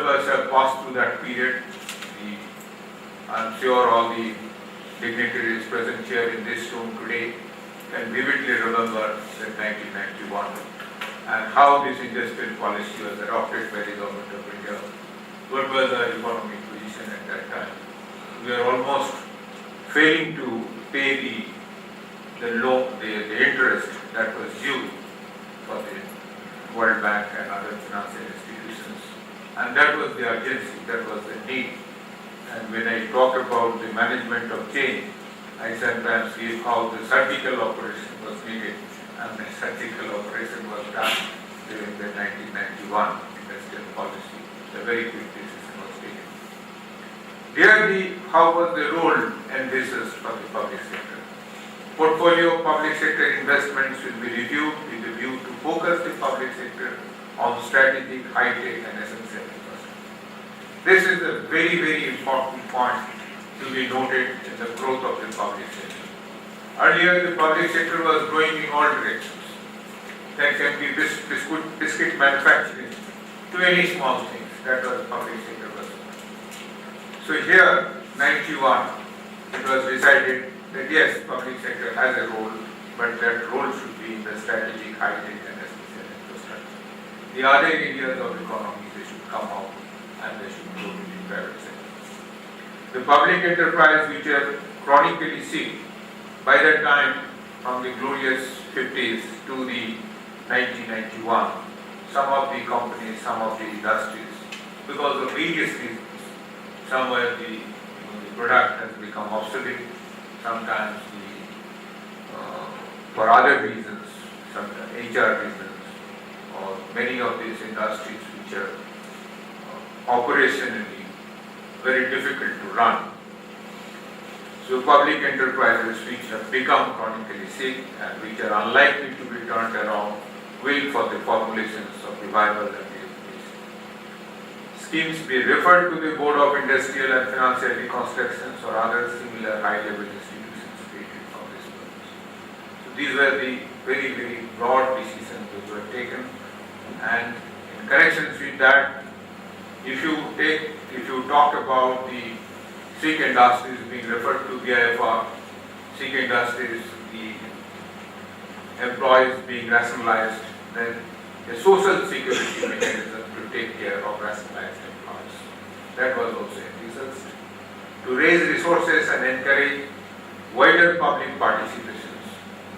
of us have passed through that period. I'm sure all the dignitaries present here in this room today can vividly remember that 1991 and how this industrial policy was adopted by the government of India. What was our economic position at that time? We are almost failing to pay the loan, the interest that was due for the World Bank and other financial institutions. And that was the urgency, that was the need. And when I talk about the management of change, I sometimes see how the surgical operation was needed, and the surgical operation was done during the 1991 industrial policy. A very quick decision was taken. Here, how was the role envisaged for the public sector? Portfolio of public sector investments will be reviewed with a view to focus the public sector on strategic, high-tech and essential infrastructure. This is a very, very important point to be noted in the growth of the public sector. Earlier, the public sector was growing in all directions. There can be biscuit manufacturing to any small things. That was public sector was. So here, 91, it was decided that yes, public sector has a role, but that role should be in the strategic, high-tech and essential infrastructure. The other areas of the economy, they should come out and they should go to the private sector. The public enterprise which are chronically sick by that time from the glorious 50s to the 1991, some of the companies, some of the industries, because of various reasons, somewhere the product has become obsolete, sometimes for other reasons, sometimes HR reasons, or many of these industries which are operationally very difficult to run. So public enterprises which have become chronically sick and which are unlikely to be turned around will for the formulations of revival and rejuvenation. Schemes be referred to the Board of Industrial and Financial Reconstructions or other similar high-level institutions created for this purpose. So these were the very, very broad decisions which were taken, and in connection with that, if you talk about the sick industries being referred to BIFR, sick industries, the employees being rationalized, then a social security mechanism to take care of rationalized employees. That was also envisaged. To raise resources and encourage wider public participations,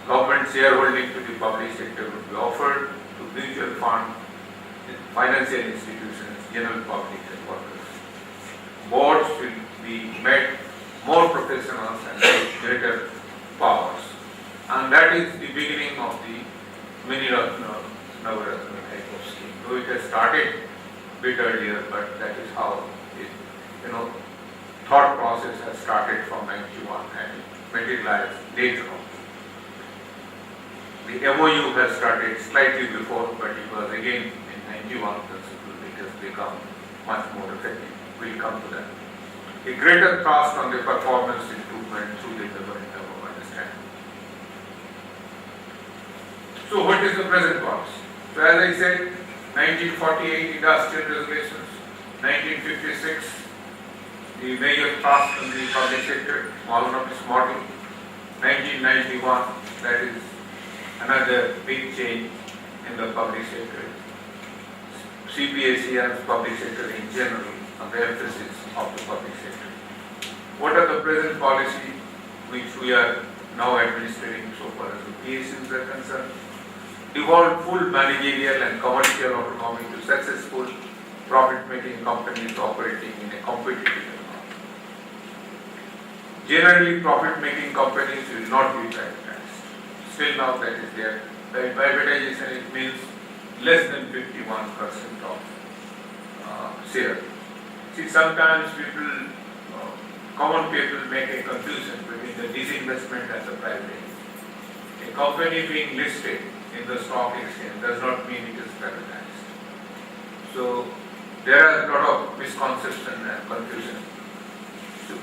government shareholding to the public sector would be offered to mutual fund, financial institutions, general public and workers. Boards will be made more professionals and with greater powers. And that is the beginning of the Mini-Ratna Navaratna type of scheme. Though it has started a bit earlier, but that is how it, thought process has started from 91 and materialized later on. The MOU has started slightly before, but it was again in 91 principle it has become much more effective. We'll come to that. A greater thrust on the performance improvement through the memorandum of understanding. So what is the present policy? So as I said, 1948 industrial regulations, 1956 the major thrust on the public sector, autonomous model, 1991 that is another big change in the public sector. CPSEs and public sector in general on the emphasis of the public sector. What are the present policy which we are now administering so far as the PSUs are concerned? Devolve full managerial and commercial autonomy to successful profit-making companies operating in a competitive environment. Generally, profit-making companies will not be privatized. Still now that is there. By privatization it means less than 51% of share. See, sometimes people, common people make a confusion between the disinvestment and the privatization. A company being listed in the stock exchange does not mean it is privatized. So there are a lot of misconception and confusion. So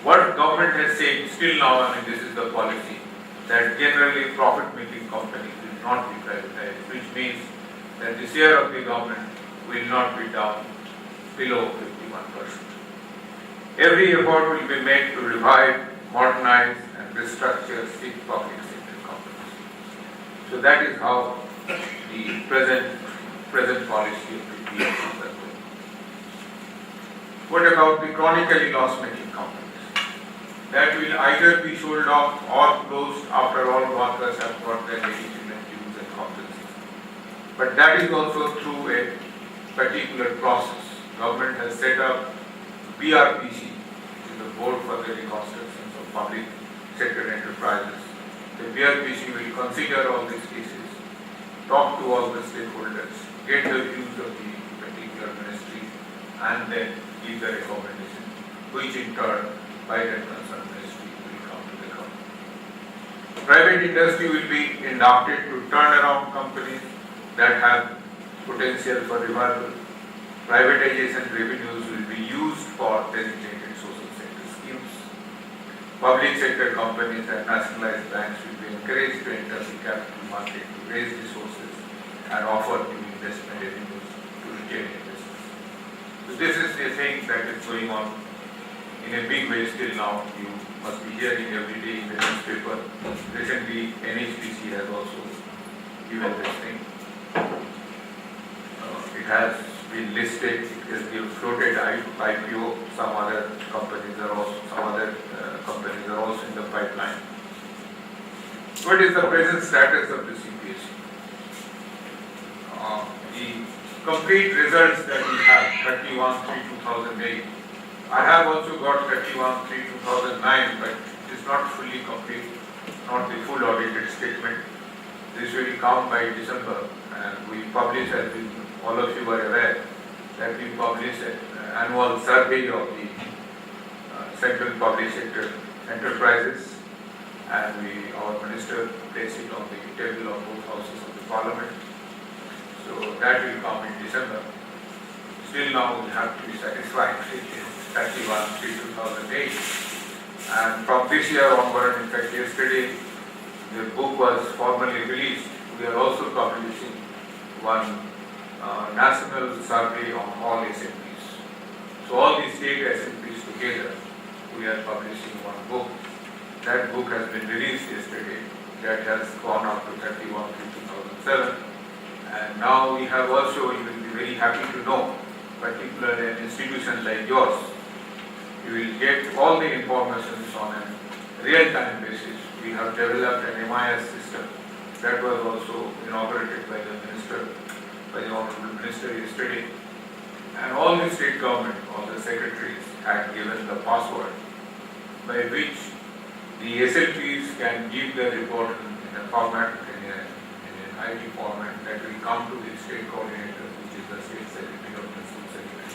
what government has said still now, this is the policy, that generally profit-making companies will not be privatized, which means that the share of the government will not be down below 51%. Every effort will be made to revive, modernize and restructure state public sector companies. So that is how the present policy of the PSEs are going. What about the chronically loss-making companies? That will either be sold off or closed after all workers have got their legitimate dues and compensation. But that is also through a particular process. Government has set up BRPC, which is the Board for the Reconstruction of Public Sector Enterprises. The BRPC will consider all these cases, talk to all the stakeholders, get the views of the particular ministry, and then give the recommendation, which in turn by that concerned ministry will come to the government. Private industry will be inducted to turn around companies that have potential for revival. Privatization revenues will be used for designated social sector schemes. Public sector companies and nationalized banks will be encouraged to enter the capital market to raise resources and offer new investment revenues to retail investors. So this is the thing that is going on in a big way still now. You must be hearing every day in the newspaper. Recently, NHPC has also given this thing. It has been listed, it has been floated IPO. Some other companies are also in the pipeline. What is the present status of the CPSE? The complete results that we have 31/3/2008. I have also got 31/3/2009, but it is not fully complete, not the full audited statement. This will come by December, and we publish, as all of you are aware, that we publish an annual survey of the central public sector enterprises, and our minister places it on the table of both houses of the parliament. So that will come in December. Still now we have to be satisfied with 31/3/2008, and from this year onward, in fact yesterday the book was formally released. We are also publishing one national survey on all SMPs. So all these state SMPs together, we are publishing one book. That book has been released yesterday. That has gone up to 31/3/2007, and now we have also, you will be very happy to know, particularly an institution like yours, you will get all the information on a real-time basis. We have developed an MIS system that was also inaugurated by the Honorable Minister yesterday. And all the state government, all the secretaries had given the password by which the SLPs can give the report in a format, in an IT format that will come to the state coordinator, which is the state secretary of the school secretary.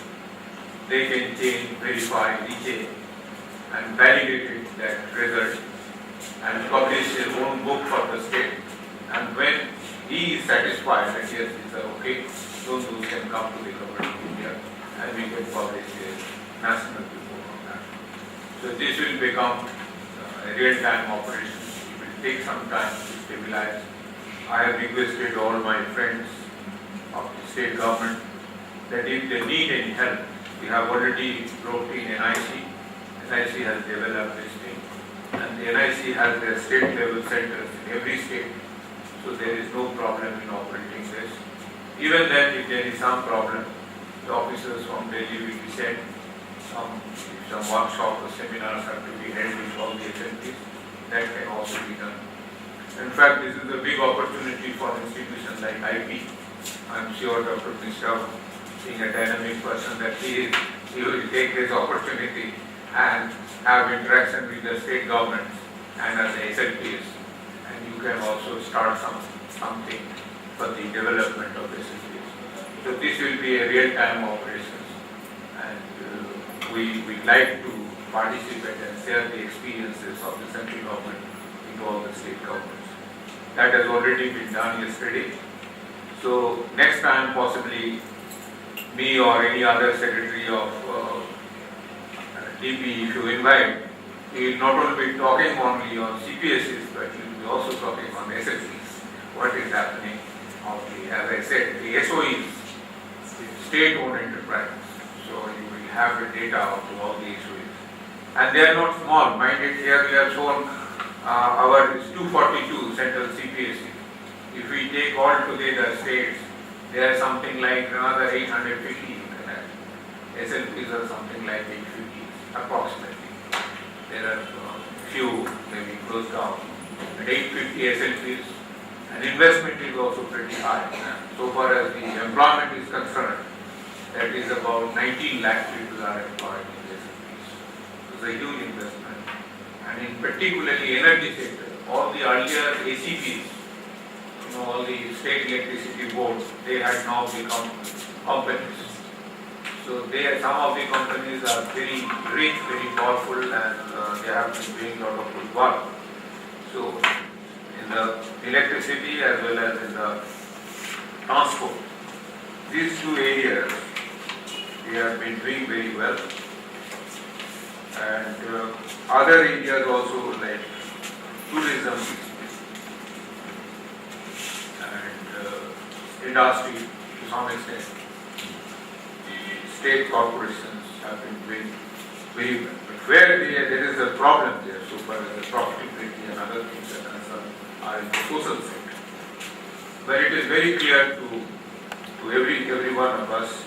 They can change, verify, recheck and validate that result and publish their own book for the state. And when he is satisfied that yes, these are okay, those can come to the government of India and we can publish a national report on that. So this will become a real-time operation. It will take some time to stabilize. I have requested all my friends of the state government that if they need any help, we have already brought in NIC. NIC has developed this thing, and the NIC has their state level centers in every state. So there is no problem in operating this. Even then, if there is some problem, the officers from Delhi will be sent. Some workshops or seminars have to be held with all the SMPs. That can also be done. In fact, this is a big opportunity for an institution like IP. I am sure Dr. Mishra, being a dynamic person that he is, he will take this opportunity and have interaction with the state governments and as the SLPs. And you can also start something for the development of SLPs. So this will be a real-time operation, and we would like to participate and share the experiences of the central government with all the state governments. That has already been done yesterday. So next time possibly me or any other secretary of DP, if you invite, he will not only be talking only on CPSEs, but he will be also talking on SSEs, what is happening of the, as I said, the SOEs, state-owned enterprises. So have the data of all these ways. And they are not small. Mind it, here we have shown our 242 central CPSEs. If we take all together states, there are something like another 850 SLPs are something like 850 approximately. There are few maybe close down. At 850 SLPs, and investment is also pretty high. So far as the employment is concerned, that is about 19 lakh people are employed in SLPs. It's a huge investment. And in particularly energy sector, all the earlier ACPs, all the state electricity boards, they had now become companies. So some of the companies are very rich, very powerful, and they have been doing a lot of good work. So in the electricity as well as in the transport, these two areas we have been doing very well. And other areas also like tourism and industry to some extent. State corporations have been doing very well. But where there is a problem there, so far as the profitability and other things are concerned, are in the social sector. But it is very clear to every one of us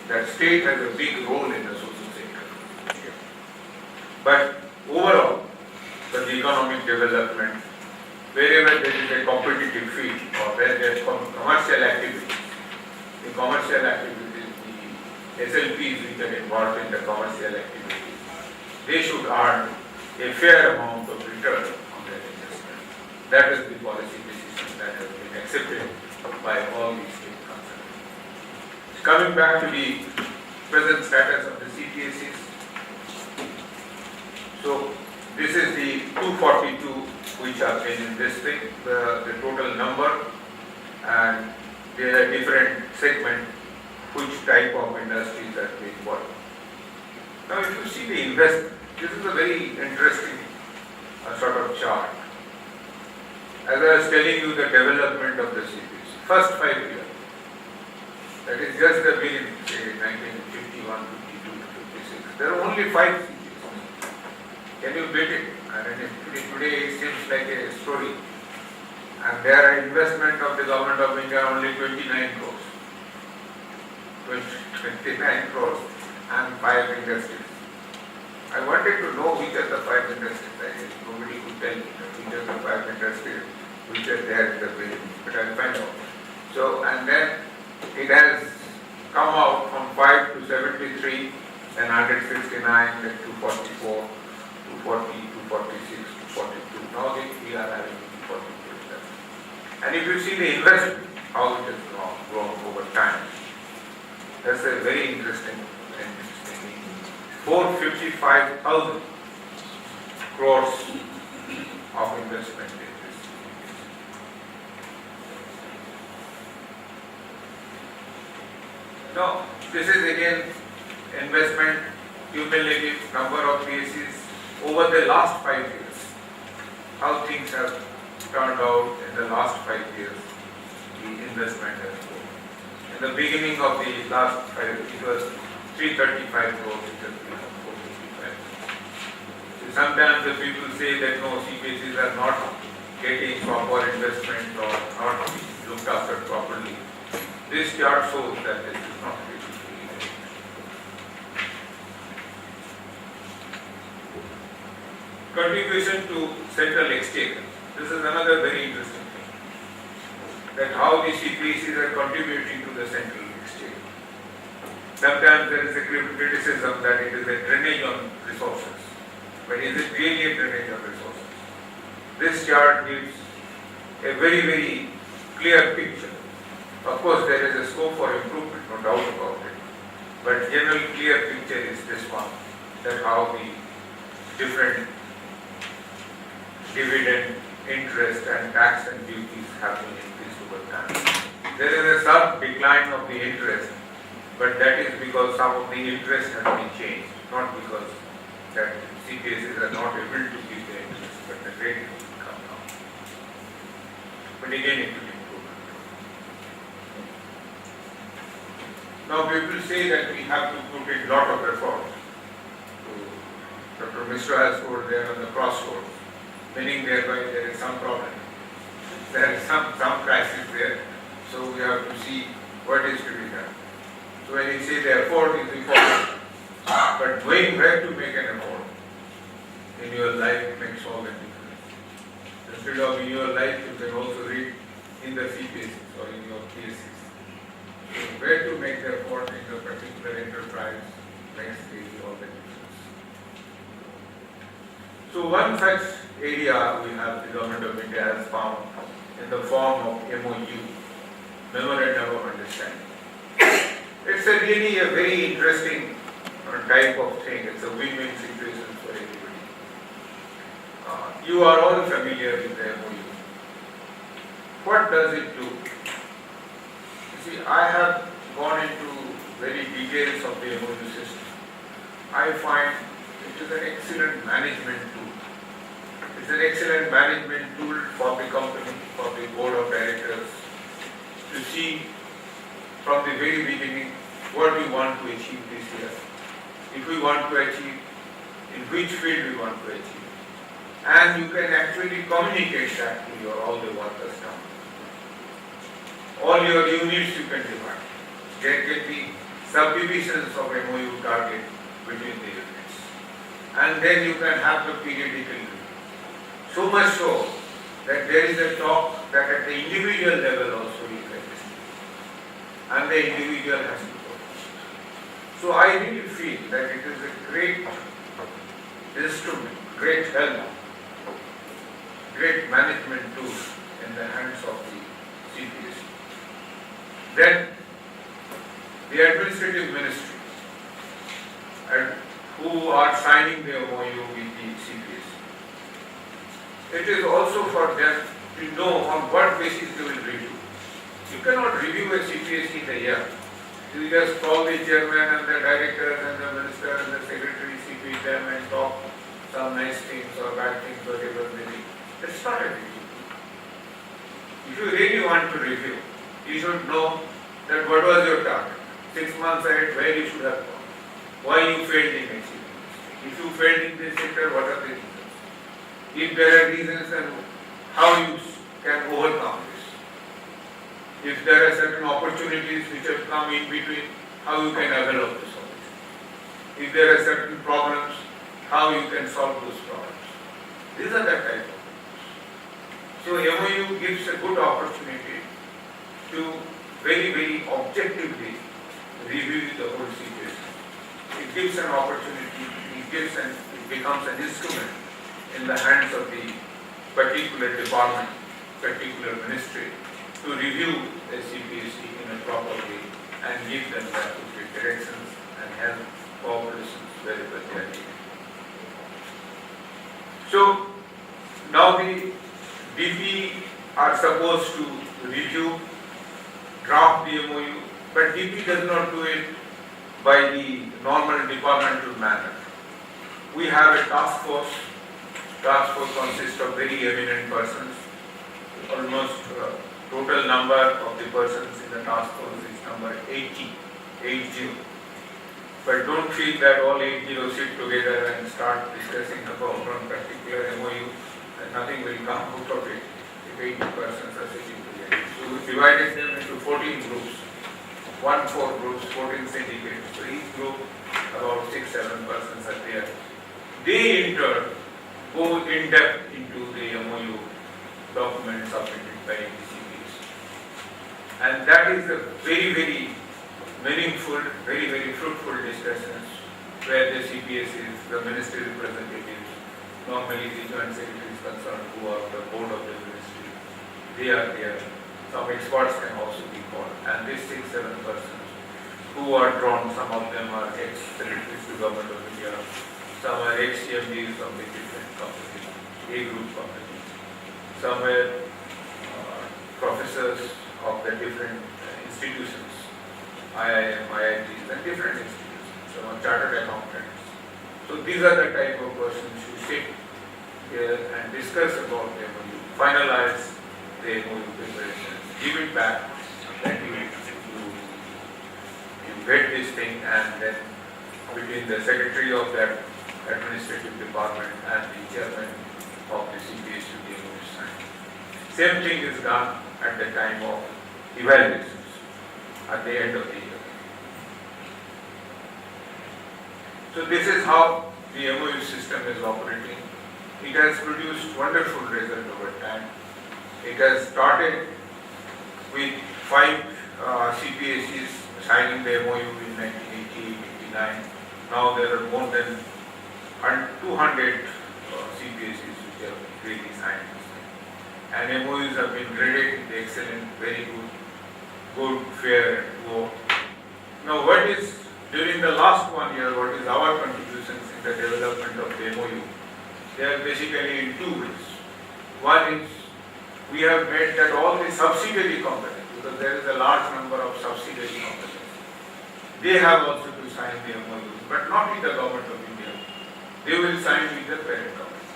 that state has a big role in the social sector. But overall, for the economic development, wherever there is a competitive field or where there is commercial activity, the commercial activities, the SLPs which are involved in the commercial activity, they should earn a fair amount of return on their investment. That is the policy decision that has been accepted by all these state concerns. Coming back to the present status of the CPSEs. So this is the 242 which are in this thing, the total number, and there are different segments which type of industries are being involved. Now if you see the investment, this is a very interesting sort of chart. As I was telling you, the development of the cities, first 5 years, that is just the beginning, say 1951, 52, 56. There are only 5 cities. Can you beat it? And today it seems like a story. And there are investment of the government of India only 29 crores. 29 crores and 5 industries. I wanted to know which are the 5 industries. Nobody could tell me which are the 5 industries which are there in the beginning, but I'll find out. So, and then it has come out from 5 to 73, then 169, then 244, 240, 246, 242. Now we are having 242. And if you see the investment, how it has grown over time, that's a very interesting thing. 455,000 crores of investment in this. Now, this is again investment cumulative number of PSEs over the last 5 years. How things have turned out in the last 5 years, the investment has grown. In the beginning of the last 5 years, it was 335 crores, it has become 455. So sometimes the people say that no, CPSEs are not getting proper investment or not looked after properly. This chart shows that this is not really true. Contribution to central exchequer. This is another very interesting thing. That how the CPSEs are contributing to the central exchequer. Sometimes there is a criticism that it is a drainage on resources. But is it really a drainage on resources? This chart gives a very, very clear picture. Of course, there is a scope for improvement, no doubt about it. But general clear picture is this one, that how the different dividend, interest and tax and duties have been increased over time. There is a sharp decline of the interest, but that is because some of the interest has been changed, not because that CPSEs are not able to give the interest, but the rate has come down. But again, it will improve. Now people say that we have to put in lot of effort. Dr. Mishra has told there on the crossroads, meaning thereby there is some problem. There is some crisis there, so we have to see what is to be done. So when you say the effort is important, but knowing where to make an effort in your life makes all the difference. Instead of in your life, you can also read in the CPSEs or in your PSEs. So where to make the effort in a particular enterprise makes really all the difference. So one such area we have, the Government of India has found in the form of MOU, Memorandum of Understanding. It's really a very interesting type of thing. It's a win-win situation for everybody. You are all familiar with the MOU. What does it do? You see, I have gone into very details of the MOU system. I find it is an excellent management tool. It's an excellent management tool for the company, for the board of directors to see from the very beginning what we want to achieve this year. If we want to achieve, in which field we want to achieve. And you can actually communicate that to your all the workers now. All your units you can divide. Get the subdivisions of MOU target between the units. And then you can have the periodical review. So much so that there is a talk that at the individual level also you can listen. And the individual has to go. So I really feel that it is a great instrument, great help, great management tool in the hands of the CPSE. Then the administrative ministry and who are signing the MOU with the CPSE. It is also for them to know on what basis they will review. You cannot review a CPSE in a year. You just call the chairman and the directors and the minister and the secretary, sit with them and talk some nice things or bad things, whatever they do. That's not a review. If you really want to review, you should know that what was your target. 6 months ahead, where you should have gone. Why you failed in achieving this. If you failed in this sector, what are the reasons? If there are reasons, then how you can overcome this. If there are certain opportunities which have come in between, how you can avail of the solution. If there are certain problems, how you can solve those problems. These are the type of things. So MOU gives a good opportunity to very, very objectively review the whole situation. It gives an opportunity, it becomes an instrument in the hands of the particular department, particular ministry, to review the CPSE in a proper way and give them the appropriate directions and help corporations wherever they are needed. So now the DP are supposed to review, draft the MOU, but DP does not do it by the normal departmental manner. We have a task force. Task force consists of very eminent persons. Almost total number of the persons in the task force is number 80. But don't feel that all 80 sit together and start discussing about one particular MOU and nothing will come out of it if 80 persons are sitting together. So we divided them into 14 groups. 4 groups, 14 syndicates. So each group, about 6-7 persons are there. They in turn go in depth into the MOU document submitted by the CPSE. And that is a very, very meaningful, very, very fruitful discussions where the CPSEs, the ministry representatives, normally the joint secretaries concerned who are the board of the ministry, they are there. Some experts can also be called. And these 6-7 persons who are drawn, some of them are ex-secretaries to Government of India, some are ex-CMDs of the different companies, A-group companies, some are professors of the different institutions, IIM, IITs and different institutions, some are chartered accountants. So these are the type of persons who sit here and discuss about the MOU, finalize the MOU preparations, give it back, then you vet this thing, and then between the secretary of that administrative department and the chairman of the CPSU, the MOU is signed. Same thing is done at the time of evaluations, at the end of the year. So this is how the MOU system is operating. It has produced wonderful result over time. It has started with 5 CPSEs signing the MOU in 1988-89. Now there are more than 200 CPSEs which have really signed this thing. And MOUs have been graded with excellent, very good, fair, and poor. Now what is, during the last 1 year, what is our contributions in the development of the MOU? They are basically in 2 ways. One is, we have made that all the subsidiary companies, because there is a large number of subsidiary companies, they have also to sign the MOU, but not with the government of India. They will sign with the parent company.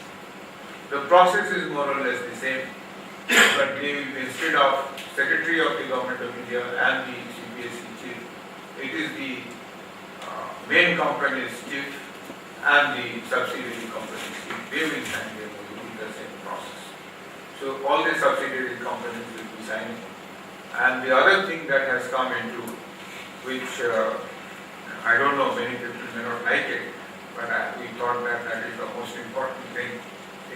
The process is more or less the same, but they will, instead of Secretary of the Government of India and the CPSE chief, it is the main company's chief and the subsidiary company's chief. They will sign the MOU in the same process. So all the subsidiary companies will be signing. And the other thing that has come into, which I don't know, many people may not like it, but we thought that that is the most important thing,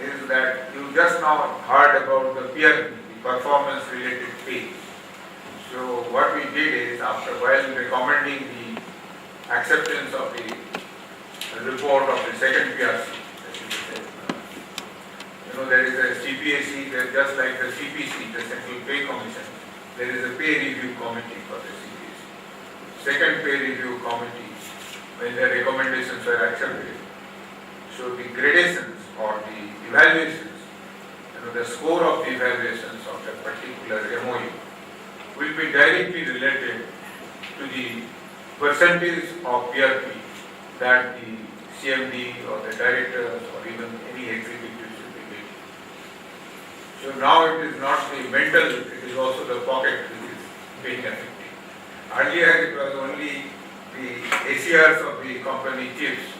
is that you just now heard about the PRP, the performance related pay. So what we did is, after while recommending the acceptance of the report of the second PRC, there is a CPSE, just like the CPC, the Central Pay Commission, there is a pay review committee for the CPSE. Second pay review committee, when the recommendations were accepted, so the gradations or the evaluations, the score of the evaluations of a particular MOU will be directly related to the percentage of PRP that the CMD or the directors or even any executive should be getting. So now it is not the mental, it is also the pocket which is being affected. Earlier it was only the ACRs of the company chiefs